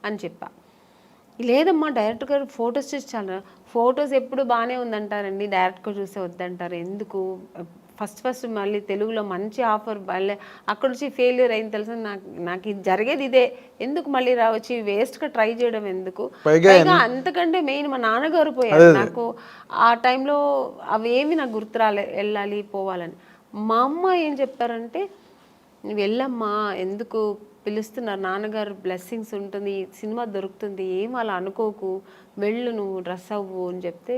అని చెప్పా. లేదమ్మా డైరెక్ట్ గారు ఫొటోస్ చూసి చాలా, ఫొటోస్ ఎప్పుడు బాగానే ఉందంటారండి, డైరెక్ట్గా చూస్తే వద్దంటారు ఎందుకు, ఫస్ట్ మళ్ళీ తెలుగులో మంచి ఆఫర్ మళ్ళీ అక్కడ నుంచి ఫెయిల్యూర్ అయింది తెలుసా, నాకు ఇది జరిగేది ఇదే, ఎందుకు మళ్ళీ రావచ్చి వేస్ట్గా ట్రై చేయడం ఎందుకు, పైగా అంతకంటే మెయిన్ మా నాన్నగారు పోయారు నాకు ఆ టైంలో, అవేమి నాకు గుర్తు రాలే వెళ్ళాలి పోవాలని. మా అమ్మ ఏం చెప్పారంటే నువ్వు వెళ్ళమ్మా, ఎందుకు పిలుస్తున్నారు నాన్నగారు బ్లెస్సింగ్స్ ఉంటుంది, సినిమా దొరుకుతుంది, ఏం అలా అనుకోకు, వెళ్ళు నువ్వు డ్రెస్ అవ్వు అని చెప్తే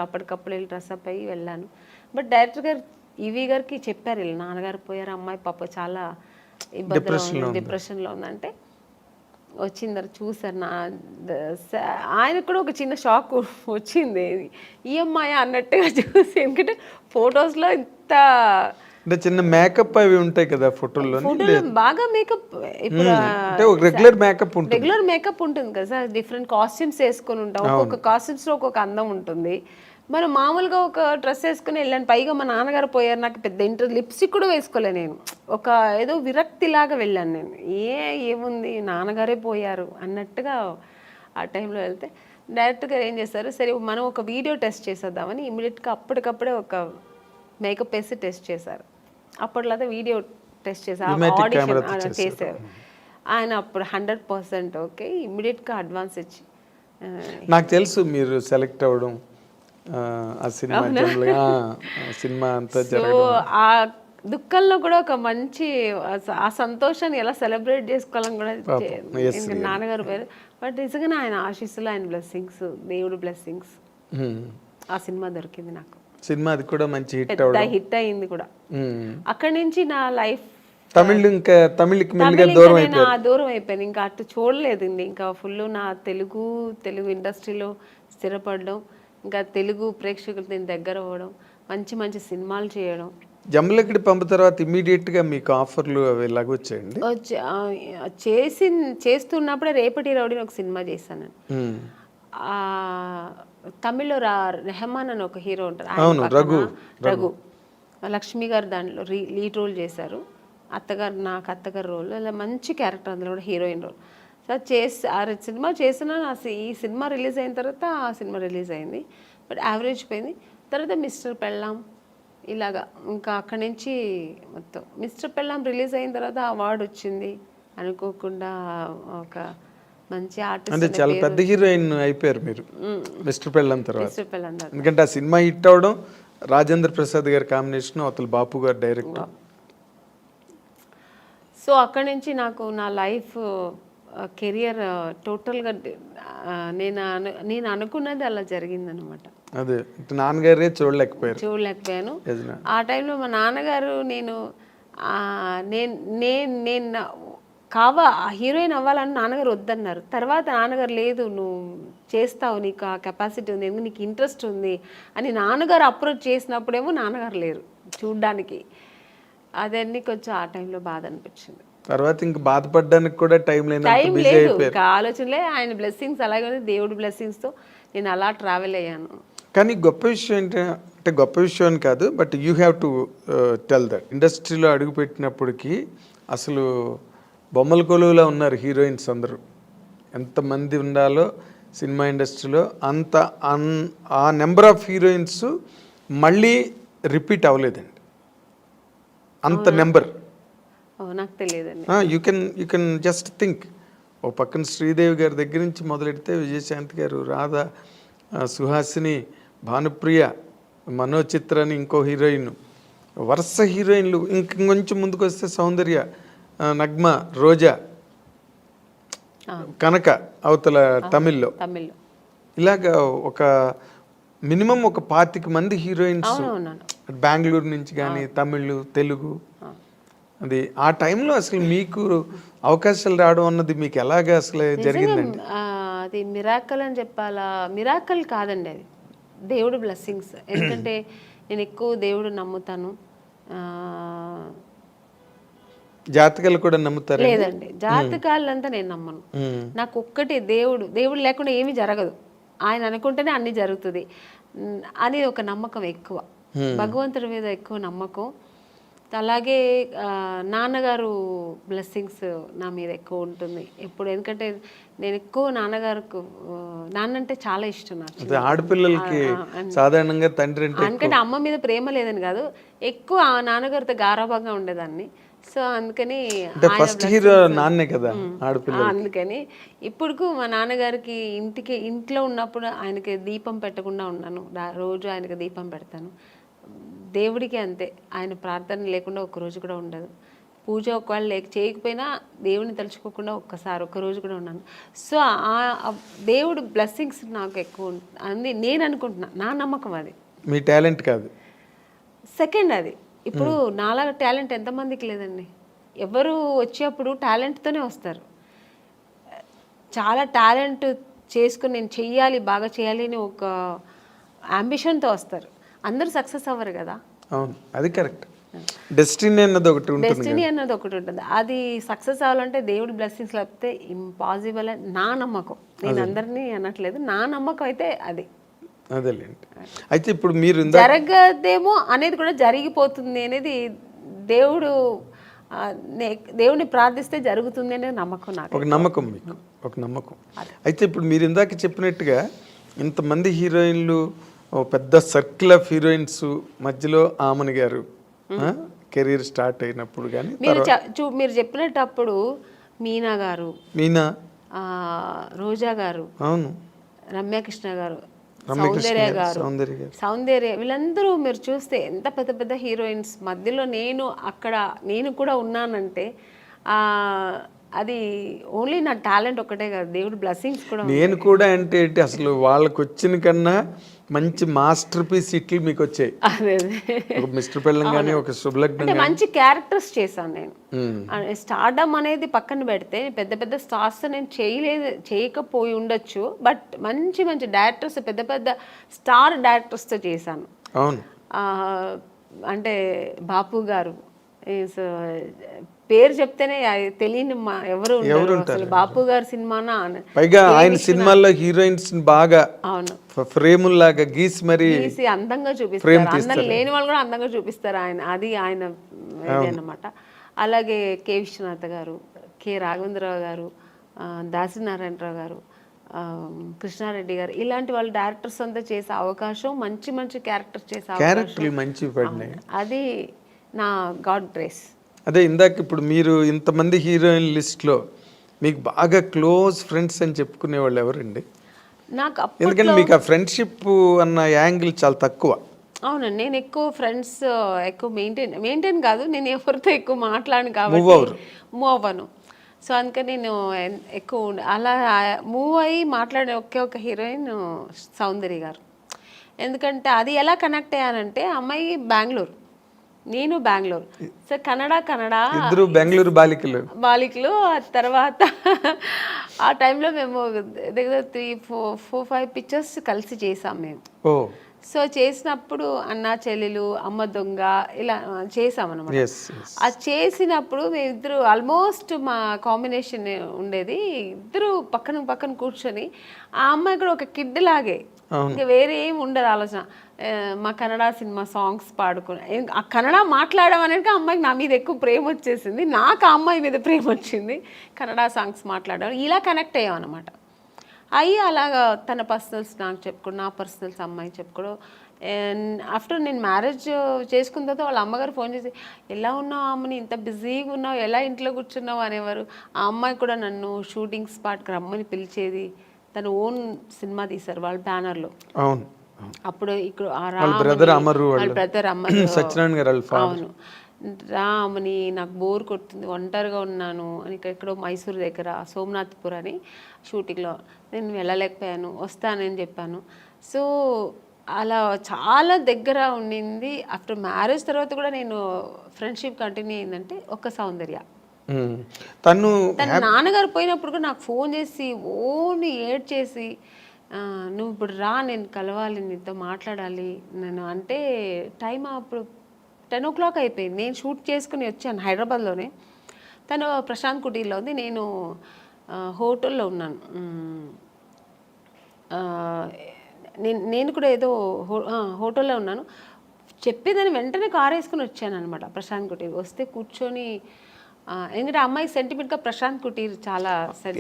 అప్పటికప్పుడు వెళ్ళి డ్రెస్ అప్ అయ్యి వెళ్ళాను. బట్ డైరెక్టర్ గారు ఈవీ గారికి చెప్పారు, వీళ్ళు నాన్నగారు పోయారు, అమ్మాయి పాప చాలా ఇబ్బందిలో ఉంది, డిప్రెషన్లో ఉందంటే వచ్చిన తర్వాత చూసారు. ఆయనకు కూడా ఒక చిన్న షాక్ వచ్చింది, ఈ అమ్మాయి అన్నట్టుగా చూసి, ఎందుకంటే ఫొటోస్లో ఇంత అంటే చిన్న మేకప్ అవి ఉంటాయి కదా ఫోటోలో, బాగా మేకప్, ఇప్పుడు రెగ్యులర్ మేకప్ ఉంటుంది, రెగ్యులర్ మేకప్ ఉంటుంది కదా సార్, డిఫరెంట్ కాస్ట్యూమ్స్ వేసుకొని ఉంటాం, ఒక్కొక్క కాస్ట్యూమ్స్లో ఒక్కొక్క అందం ఉంటుంది. మనం మామూలుగా ఒక డ్రెస్ వేసుకుని వెళ్ళాను, పైగా మా నాన్నగారు పోయారు, నాకు పెద్ద లిప్స్టిక్ కూడా వేసుకోలే నేను, ఒక ఏదో విరక్తిలాగా వెళ్ళాను నేను, ఏముంది నాన్నగారే పోయారు అన్నట్టుగా ఆ టైంలో వెళ్తే డైరెక్ట్గా ఏం చేస్తారు, సరే మనం ఒక వీడియో టెస్ట్ చేసేద్దామని ఇమీడియట్గా అప్పటికప్పుడే ఒక మేకప్ వేసి టెస్ట్ చేశారు. అప్పట్లో వీడియో టెస్ట్ చేశారు, ఆడిషన్ చేశారు ఆయన, అప్పుడు 100% ఓకే, ఇమ్మీడియట్గా అడ్వాన్స్ ఇచ్చి. నాకు తెలుసు మీరు సెలెక్ట్ అవ్వడం, ఆ సినిమా అంతా జరగడం, ఆ దుఃఖంలో కూడా ఒక మంచి ఆ సంతోషాన్ని ఎలా సెలబ్రేట్ చేసుకోవాలని కూడా నాన్నగారు పేరు. బట్ నిజంగానే ఆయన ఆశీస్సులు, ఆయన బ్లెస్సింగ్స్, దేవుడు బ్లెస్సింగ్స్, ఆ సినిమా దొరికింది నాకు. సినిమా అది కూడా మంచి హిట్ అయింది కూడా. అక్కడి నుంచి నా లైఫ్ తమిళకి దూరం అయిపోయింది, ఇంకా అటు చూడలేదు, ఇంకా ఫుల్ నా తెలుగు ఇండస్ట్రీలో స్థిరపడడం, ఇంకా తెలుగు ప్రేక్షకులు దీని దగ్గర అవ్వడం, మంచి మంచి సినిమాలు చేయడం. జమ్మలక్కడి పంప తర్వాత ఇమీడియట్ గా మీకు ఆఫర్లు అవి ఎలాగ వచ్చాయండి? చేస్తున్నప్పుడే రేపటి రౌడీని ఒక సినిమా చేశాను. తమిళ్లో రెహమాన్ అని ఒక హీరో ఉంటారు, రఘు లక్ష్మి గారు దాంట్లో లీడ్ రోల్ చేశారు, నాకు అత్తగారు రోల్, అలా మంచి క్యారెక్టర్, అందులో కూడా హీరోయిన్ రోల్. సో ఆ సినిమా చేసిన, ఈ సినిమా రిలీజ్ అయిన తర్వాత ఆ సినిమా రిలీజ్ అయింది, బట్ యావరేజ్ పోయింది. తర్వాత మిస్టర్ పెళ్ళాం ఇలాగా, ఇంకా అక్కడి నుంచి మొత్తం మిస్టర్ పెళ్ళాం రిలీజ్ అయిన తర్వాత అవార్డు వచ్చింది అనుకోకుండా, ఒక మంచి ఆర్టిస్ట్, అంటే చాలా పెద్ద హీరోయిన్ అయిపోయారు మీరు మిస్టర్ పెళ్ళాం తర్వాత. ఎందుకంటే ఆ సినిమా హిట్ అవడం, రాజేంద్ర ప్రసాద్ గారి కాంబినేషన్, అవతల బాపు గారు డైరెక్టర్. సో అక్కడి నుంచి నాకు నా లైఫ్ కెరియర్ టోటల్గా నేను అనుకున్నది అలా జరిగిందనమాట. అదే నాన్నగారే చూడలేకపోయాను. ఆ టైంలో మా నాన్నగారు నేను హీరోయిన్ అవ్వాలని నాన్నగారు వద్దన్నారు. తర్వాత నాన్నగారు లేదు నువ్వు చేస్తావు, నీకు ఆ కెపాసిటీ ఉంది, ఎందుకు నీకు ఇంట్రెస్ట్ ఉంది అని నాన్నగారు అప్రోచ్ చేసినప్పుడేమో నాన్నగారు లేరు చూడ్డానికి. అదన్నీ కొంచెం ఆ టైంలో బాధ అనిపించింది. తర్వాత ఇంకా బాధపడడానికి కూడా టైం లేదు, ఆలోచనలే. ఆయన బ్లెస్సింగ్స్ అలాగే దేవుడి బ్లెస్సింగ్స్తో నేను అలా ట్రావెల్ అయ్యాను. కానీ గొప్ప విషయం అంటే గొప్ప విషయం అని కాదు, but you have to tell that ఇండస్ట్రీలో అడుగుపెట్టినప్పటికీ అసలు బొమ్మల కొలువులో ఉన్నారు హీరోయిన్స్ అందరూ. ఎంతమంది ఉండాలో సినిమా ఇండస్ట్రీలో ఆ నెంబర్ ఆఫ్ హీరోయిన్స్ మళ్ళీ రిపీట్ అవ్వలేదండి, అంత నెంబర్. నాకు తెలియదండి. యూ కెన్ జస్ట్ థింక్, ఓ పక్కన శ్రీదేవి గారి దగ్గర నుంచి మొదలెడితే విజయశాంతి గారు, రాధా, సుహాసిని, భానుప్రియ, మనోచిత్ర అని ఇంకో హీరోయిన్, వరుస హీరోయిన్లు. ఇంకొంచెం ముందుకు వస్తే సౌందర్య, నగ్మ, రోజా, కనక అవతల తమిళ్లో. ఇలాగా ఒక మినిమం ఒక 25 మంది హీరోయిన్స్ బెంగళూరు నుంచి కానీ, తమిళ్, తెలుగు. అది ఆ టైంలో అసలు మీకు అవకాశాలు రావడం అన్నది మీకు ఎలాగా అసలు జరిగిందండి? అది మిరాకల్ అని చెప్పాలా? మిరాకల్ కాదండి, అది దేవుడు బ్లెస్సింగ్స్. ఎందుకంటే నేను ఎక్కువ దేవుడు నమ్ముతాను. జాతకాలు కూడా నమ్ముతారు? లేదండి, జాతకాలంతా నేను నమ్మను. నాకు ఒక్కటి దేవుడు లేకుండా ఏమీ జరగదు, ఆయన అనుకుంటేనే అన్ని జరుగుతుంది అని ఒక నమ్మకం ఎక్కువ, భగవంతుడి మీద ఎక్కువ నమ్మకం. అలాగే నాన్నగారు బ్లెస్సింగ్స్ నా మీద ఎక్కువ ఉంటుంది ఎప్పుడు. ఎందుకంటే నేను ఎక్కువ నాన్నగారికి నాన్న అంటే చాలా ఇష్టం నాకు. అదే ఆడపిల్లలకి సాధారణంగా తండ్రి అంటే ఎందుకంటే అమ్మ మీద ప్రేమ లేదని కాదు, ఎక్కువ ఆ నాన్నగారితో గారాబంగా ఉండేదాన్ని. సో అందుకని ఫస్ట్ హీరో నాన్నే కదా ఆడపిల్ల. అందుకని ఇప్పుడు మా నాన్నగారికి ఇంట్లో ఉన్నప్పుడు ఆయనకి దీపం పెట్టకుండా ఉన్నాను. రోజు ఆయనకి దీపం పెడతాను. దేవుడికి అంతే, ఆయన ప్రార్థన లేకుండా ఒక్కరోజు కూడా ఉండదు. పూజ ఒకవేళ చేయకపోయినా దేవుని తలుచుకోకుండా ఒక్కరోజు కూడా ఉన్నాను. సో ఆ దేవుడు బ్లెస్సింగ్స్ నాకు ఎక్కువ అని నేను అనుకుంటున్నా. నా నమ్మకం అది. మీ టాలెంట్ కాదు, సెకండ్ అది. ఇప్పుడు నాలాగా టాలెంట్ ఎంతమందికి లేదండి. ఎవరు వచ్చేప్పుడు టాలెంట్తోనే వస్తారు. చాలా టాలెంట్ చేసుకుని నేను చెయ్యాలి, బాగా చేయాలి అని ఒక అంబిషన్తో వస్తారు. అందరూ సక్సెస్ అవ్వరు కదా. అవును, అది కరెక్ట్. డెస్టినీ అన్నది ఒకటి ఉంటుంది. అది సక్సెస్ అవ్వాలంటే దేవుడి బ్లెస్సింగ్స్ లేకపోతే ఇంపాసిబుల్ అని నా నమ్మకం. నేను అందరినీ అనట్లేదు, నా నమ్మకం అయితే అది. అదేలేండి. అయితే ఇప్పుడు మీరు జరగదేమో అనేది కూడా జరిగిపోతుంది అనేది దేవుడిని ప్రార్థిస్తే జరుగుతుంది అనే నమ్మకం నాకు. ఒక నమ్మకం, మీకు ఒక నమ్మకం. అయితే ఇప్పుడు మీరు ఇందాక చెప్పినట్టుగా ఇంతమంది హీరోయిన్లు, పెద్ద సర్కిల్ ఆఫ్ హీరోయిన్స్ మధ్యలో ఆమని గారు కెరీర్ స్టార్ట్ అయినప్పుడు కానీ మీరు చెప్పినప్పుడు మీనా గారు, రోజా గారు, అవును, రమ్యకృష్ణ గారు, సౌందర్య వీళ్ళందరూ మీరు చూస్తే ఎంత పెద్ద పెద్ద హీరోయిన్స్ మధ్యలో నేను కూడా ఉన్నానంటే అది ఓన్లీ నా టాలెంట్ ఒకటే కాదు, దేవుడు బ్లెస్సింగ్స్ కూడా. నేను కూడా అంటే అసలు వాళ్ళకి వచ్చిన కన్నా మంచి మాస్టర్ పీస్ ఇట్లు మీకు వచ్చాయి. ఒక మిస్టర్ పెళ్ళం కానీ, ఒక శుభలగ్నం, మంచి క్యారెక్టర్స్ చేశాను నేను. స్టార్డమ్ అనేది పక్కన పెడితే పెద్ద పెద్ద స్టార్స్ నేను చేయకపోయి ఉండొచ్చు, బట్ మంచి మంచి డైరెక్టర్స్, పెద్ద పెద్ద స్టార్ డైరెక్టర్స్తో చేశాను. అవును, అంటే బాపు గారు పేరు చెప్తేనే తెలియని ఎవరు ఉంటారు. బాపు గారి సినిమానా, పైగా ఆయన సినిమాల్లో హీరోయిన్స్ బాగా అవును ఫ్రేముల్లాగా గీసి మరి అందంగా చూపిస్తారు. అందం లేని వాళ్ళు కూడా అందంగా చూపిస్తారు ఆయన. అది ఆయన ఇది అన్నమాట. అలాగే కె విశ్వనాథ్ గారు, కె రాఘవేంద్రరావు గారు, దాసనారాయణరావు గారు, కృష్ణారెడ్డి గారు, ఇలాంటి వాళ్ళు డైరెక్టర్స్ అంతా చేసే అవకాశం, మంచి మంచి క్యారెక్టర్స్ చేసే అవకాశం, అది నా గాడ్ గ్రేస్. అదే ఇందాక ఇప్పుడు మీరు ఇంతమంది హీరోయిన్ లిస్ట్లో మీకు బాగా క్లోజ్ ఫ్రెండ్స్ అని చెప్పుకునే వాళ్ళు ఎవరండి? నాకు ఎందుకంటే మీకు ఆ ఫ్రెండ్షిప్ అన్న యాంగిల్ చాలా తక్కువ. అవునండి, నేను ఎక్కువ ఫ్రెండ్స్ ఎక్కువ మెయింటైన్ కాదు, నేను ఎవరితో ఎక్కువ మాట్లాడను కాబట్టి మూవ్ అవ్వను. సో అందుకని నేను ఎక్కువ అలా మూవ్ అయ్యి మాట్లాడే ఒక హీరోయిన్ సౌందర్య గారు. ఎందుకంటే అది ఎలా కనెక్ట్ అయ్యానంటే, అమ్మాయి బెంగళూరు, నేను బెంగళూరు. సో ఇద్దరు బెంగళూరు బాలికలు. ఆ తర్వాత ఆ టైంలో మేము దగ్గర 3-4-5 పిక్చర్స్ కలిసి చేసాం మేము. సో చేసినప్పుడు అన్నా చెల్లెలు, అమ్మ దొంగ ఇలా చేసామన్నమాట. అది చేసినప్పుడు మేమిద్దరు ఆల్మోస్ట్ మా కాంబినేషన్ ఉండేది. ఇద్దరు పక్కన పక్కన కూర్చొని, ఆ అమ్మాయి కూడా ఒక కిడ్ లాగే, ఇంకా వేరే ఏమి ఉండదు ఆలోచన. మా కన్నడ సినిమా సాంగ్స్ పాడుకుని, ఆ కన్నడ మాట్లాడడం అనేది అమ్మాయికి నా మీద ఎక్కువ ప్రేమ వచ్చేసింది, నాకు ఆ అమ్మాయి మీద ప్రేమ వచ్చింది. కన్నడ సాంగ్స్ మాట్లాడడం ఇలా కనెక్ట్ అయ్యాం అనమాట. అయ్యి అలాగా తన పర్సనల్స్ నాకు చెప్పుకోవడం, నా పర్సనల్స్ అమ్మాయి చెప్పుకోవడం. ఆఫ్టర్ నేను మ్యారేజ్ చేసుకున్న తర్వాత వాళ్ళ అమ్మగారు ఫోన్ చేసి, ఎలా ఉన్నావు అమ్మని, ఇంత బిజీగా ఉన్నావు, ఎలా ఇంట్లో కూర్చున్నావు అనేవారు. ఆ అమ్మాయి కూడా నన్ను షూటింగ్ స్పాట్కి రమ్మని పిలిచేది. తను ఓన్ సినిమా తీశారు వాళ్ళ బ్యానర్లో. అవును, అప్పుడు ఇక్కడ బ్రదర్ అమరు, అవును, రామని నాకు బోర్ కొడుతుంది, ఒంటరిగా ఉన్నాను అని ఎక్కడో మైసూరు దగ్గర సోమనాథ్పూర్ అని షూటింగ్లో నేను వెళ్ళలేకపోయాను, వస్తానని చెప్పాను. సో అలా చాలా దగ్గర ఉండింది. ఆఫ్టర్ మ్యారేజ్ తర్వాత కూడా నేను ఫ్రెండ్షిప్ కంటిన్యూ అయిందంటే ఒక సౌందర్య. తన నాన్నగారు పోయినప్పుడు కూడా నాకు ఫోన్ చేసి ఓన్లీ ఏడ్ చేసి, నువ్వు ఇప్పుడు రా, నేను కలవాలి, నీతో మాట్లాడాలి నేను అంటే. టైం అప్పుడు 10 o'clock అయిపోయింది. నేను షూట్ చేసుకుని వచ్చాను హైదరాబాద్లోనే. తను ప్రశాంత్ కుటీర్లో ఉంది, నేను హోటల్లో ఉన్నాను. నేను కూడా ఏదో హోటల్లో ఉన్నాను. చెప్పేదాన్ని వెంటనే కారు వేసుకుని వచ్చాను అనమాట ప్రశాంత్ కుటీర్. వస్తే కూర్చొని ఎందుకంటే అమ్మాయి సెంటిమెంట్గా ప్రశాంత్ కుటీర్ చాలా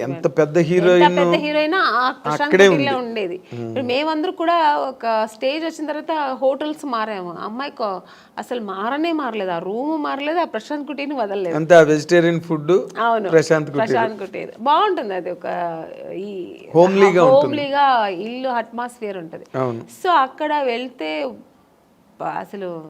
ఎంత పెద్ద హీరోయిన్ ఆ ప్రశాంత్ కుటీర్లో ఉండేది. ఇప్పుడు మేమందరూ కూడా ఒక స్టేజ్ వచ్చిన తర్వాత హోటల్స్ మారాము. అమ్మాయి అసలు మారలేదు, ఆ రూమ్ మారలేదు, ఆ ప్రశాంత్ కుటీర్ని వదలలేదు. అంతే వెజిటేరియన్ ఫుడ్. అవును, ప్రశాంత్ కుటీర్ బాగుంటుంది. అది ఒక ఈ హోమ్లీగా ఇల్లు అట్మాస్ఫియర్ ఉంటుంది. సో అక్కడ వెళ్తే అసలు